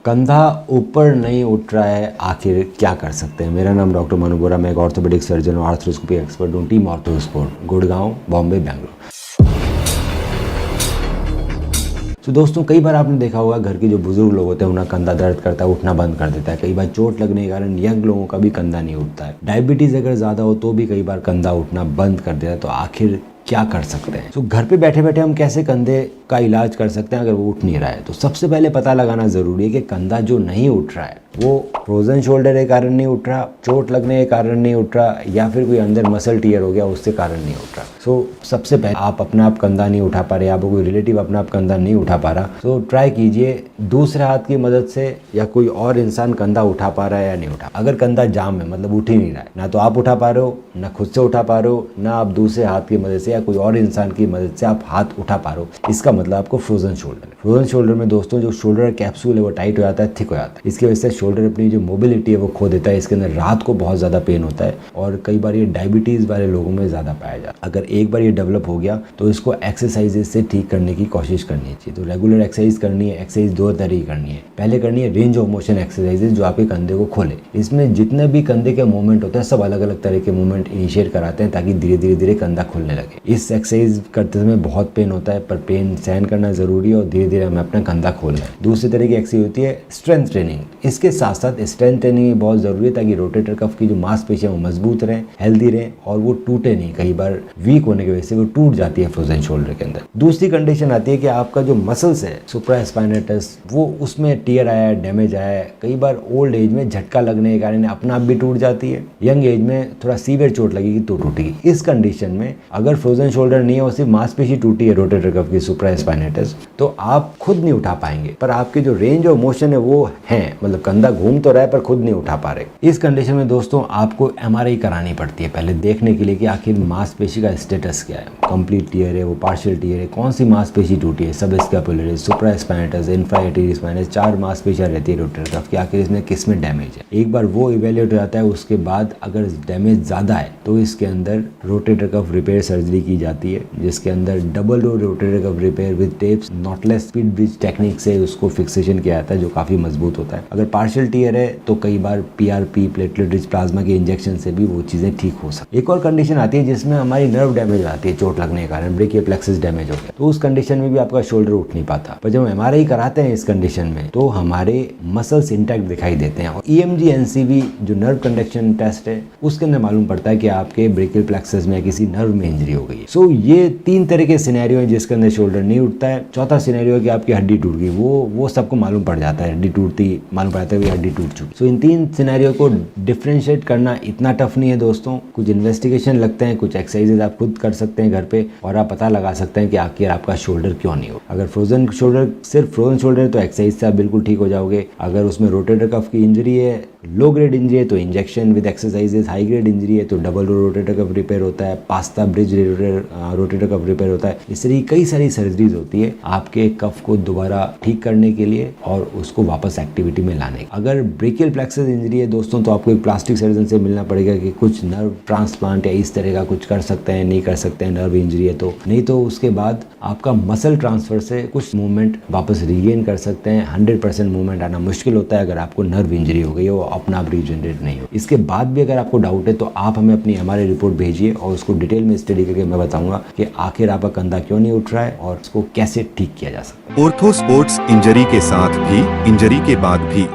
कंधा ऊपर नहीं उठ रहा है, आखिर क्या कर सकते हैं। मेरा नाम डॉक्टर मनु बोरा, मैं एक ऑर्थोपेडिक सर्जन और आर्थ्रोस्कोपी एक्सपर्ट हूँ। Team ortho sport, Gurgaon, Bombay, Bangalore. तो दोस्तों, कई बार आपने देखा होगा घर के जो बुजुर्ग लोग होते हैं उनका कंधा दर्द करता है, उठना बंद कर देता है। कई बार चोट लगने के कारण यंग लोगों का भी कंधा नहीं उठता है। डायबिटीज अगर ज़्यादा हो तो भी कई बार कंधा उठना बंद कर देता है। तो आखिर क्या कर सकते हैं। तो घर पे बैठे बैठे हम कैसे कंधे का इलाज कर सकते हैं अगर वो उठ नहीं रहा है। तो सबसे पहले पता लगाना ज़रूरी है कि कंधा जो नहीं उठ रहा है वो फ्रोजन शोल्डर के कारण नहीं उठ रहा, चोट लगने के कारण नहीं उठ रहा, या फिर कोई अंदर मसल टीयर हो गया उसके कारण नहीं उठ रहा। सबसे पहले आप अपना आप कंधा नहीं उठा पा रहे, आपको कोई रिलेटिव अपना आप कंधा नहीं उठा पा रहा, तो ट्राई कीजिए दूसरे हाथ की मदद से या कोई और इंसान कंधा उठा पा रहा है या नहीं उठा। अगर कंधा जाम है, मतलब उठ ही नहीं रहा है, ना तो आप उठा पा रहे हो, ना खुद से उठा पा रहे हो, ना आप दूसरे हाथ की मदद से या कोई और इंसान की मदद से आप हाथ उठा पा रहे हो, इसका मतलब आपको फ्रोजन शोल्डर है। फ्रोजन शोल्डर में दोस्तों जो शोल्डर कैप्सूल है वो टाइट हो जाता है, थिक हो जाता है। इसकी वजह से शोल्डर अपनी जो मोबिलिटी है वो खो देता है। इसके अंदर रात को बहुत ज़्यादा पेन होता है और कई बार ये डायबिटीज़ वाले लोगों में ज़्यादा पाया जाता है। अगर एक बार ये डेवलप हो गया तो इसको एक्सरसाइजेज से ठीक करने की कोशिश करनी चाहिए। तो रेगुलर एक्सरसाइज करनी है। एक्सरसाइज दो तरह की करनी है। पहले करनी है रेंज ऑफ मोशन एक्सरसाइजेज जो आपके कंधे को खोले। इसमें जितने भी कंधे के मूवमेंट होते हैं सब अलग अलग तरह के मूवमेंट इनिशिएट कराते हैं ताकि धीरे धीरे कंधा खुलने लगे। इस एक्सरसाइज करते समय बहुत पेन होता है, पर पेन सहन करना जरूरी है और धीरे धीरे हमें अपना कंधा खोलना है। दूसरी तरह की एक्सरसाइज होती है स्ट्रेंथ ट्रेनिंग। इसके साथ साथ स्ट्रेंथ ट्रेनिंग बहुत जरूरी है ताकि रोटेटर कफ की जो मांसपेशियां वो मजबूत रहें, हेल्दी रहें और वो टूटे नहीं। कई बार वीक होने की वजह से वो टूट जाती है फ्रोजन शोल्डर के अंदर। दूसरी कंडीशन आती है कि आपका जो मसल्स है सुप्रास्पाइनेटस वो उसमें टियर आया है, डैमेज आया है। कई बार ओल्ड एज में झटका लगने के कारण अपना आप भी टूट जाती है। यंग एज में थोड़ा सीवियर चोट लगेगी तो टूटेगी। इस कंडीशन में अगर फ्रोजन शोल्डर नहीं है और सिर्फ मांसपेशी टूटी है रोटेटर कफ की सुप्रास्पाइनेटस, तो आप खुद नहीं उठा पाएंगे, पर आपकी जो रेंज ऑफ मोशन है वो है, मतलब कंधा घूम तो रहा है पर खुद नहीं उठा पा रहे। इस कंडीशन में दोस्तों आपको एमआरआई करानी पड़ती है पहले देखने के लिए कि आखिर मांसपेशी का स्टेटस क्या है। कंप्लीट टियर है, वो पार्शियल टियर है, कौन सी मांसपेशी टूटी है, सब स्कैपुलर, सुप्रास्पाइनेटस, इंफ्राएरिटरी स्पाइनस, 4 मांसपेशियां रहती है रोटेटर कफ की। आखिर इसमें किस में डैमेज है, एक बार वो इवेल्युएट हो जाता है। उसके बाद अगर डैमेज ज़्यादा है तो इसके अंदर रोटेटर कफ रिपेयर सर्जरी की जाती है, जिसके अंदर double row rotator cuff repair with tapes knotless speed bridge technique से उसको फिक्सेशन किया जाता है जो काफ़ी मजबूत होता है। अगर पार्शियल टियर है तो कई बार पीआरपी प्लेटलेट रिच प्लाज्मा के इंजेक्शन से भी वो चीज़ें ठीक हो सकती है। एक और कंडीशन आती है जिसमें हमारी नर्व डैमेज आती है, चोट लगने के कारण ब्रेकियल प्लेक्सस डैमेज हो गया, तो उस कंडीशन में भी आपका शोल्डर उठ नहीं पाता। पर जब एमआरआई कराते हैं इस कंडीशन में तो हमारे मसल्स इंटैक्ट दिखाई देते हैं। और ईएमजी एनसीवी जो नर्व कंडक्शन टेस्ट है उसके अंदर मालूम पड़ता है कि आपके ब्रेकियल प्लेक्सस में किसी नर्व में इंजरी हो गई है। सो ये 3 तरह के सिनेरियो हैं जिसके अंदर शोल्डर नहीं उठता है। चौथा सिनेरियो है कि आपकी हड्डी टूट गई, वो सबको मालूम पड़ जाता है, हड्डी टूटती मालूम पड़ता है कि हड्डी टूट चुकी। सो इन 3 सिनेरियो को डिफ्रेंशिएट करना इतना टफ नहीं है दोस्तों। कुछ इन्वेस्टिगेशन लगते हैं, कुछ एक्सरसाइजेज आप खुद कर सकते हैं घर पे और आप पता लगा सकते हैं कि आखिर आपका शोल्डर क्यों नहीं हो। अगर फ्रोजन शोल्डर सिर्फ फ्रोजन शोल्डर है तो एक्सरसाइज से आप बिल्कुल ठीक हो जाओगे। अगर उसमें रोटेटर कफ की इंजरी है, लो ग्रेड इंजरी है तो injection with exercises, high grade injury है तो डबल रोटेटर कफ रिपेयर होता है, pasta bridge rotator cuff repair होता है। इस तरह कई सारी सर्जरीज होती है आपके कफ को दोबारा ठीक करने के लिए और उसको वापस एक्टिविटी में लाने। अगर ब्रेकियल प्लेक्सस इंजरी है दोस्तों तो आपको एक प्लास्टिक सर्जन से मिलना पड़ेगा कि कुछ नर्व ट्रांसप्लांट या इस तरह का कुछ कर सकते हैं, नहीं कर सकते हैं, नर्व इंजरी है तो नहीं, तो उसके बाद आपका मसल ट्रांसफर से कुछ मूवमेंट वापस रीगेन कर सकते हैं। 100% मूवमेंट आना मुश्किल होता है अगर आपको नर्व इंजरी हो गई हो, अपना आप रीजनरेट नहीं हो। इसके बाद भी अगर आपको डाउट है तो आप हमें अपनी एमआरआई रिपोर्ट भेजिए और उसको डिटेल में स्टडी करके मैं बताऊंगा कि आखिर आपका कंधा क्यों नहीं उठ रहा है और उसको कैसे ठीक किया जा सकता है। ऑर्थो स्पोर्ट्स इंजरी के साथ भी, इंजरी के बाद भी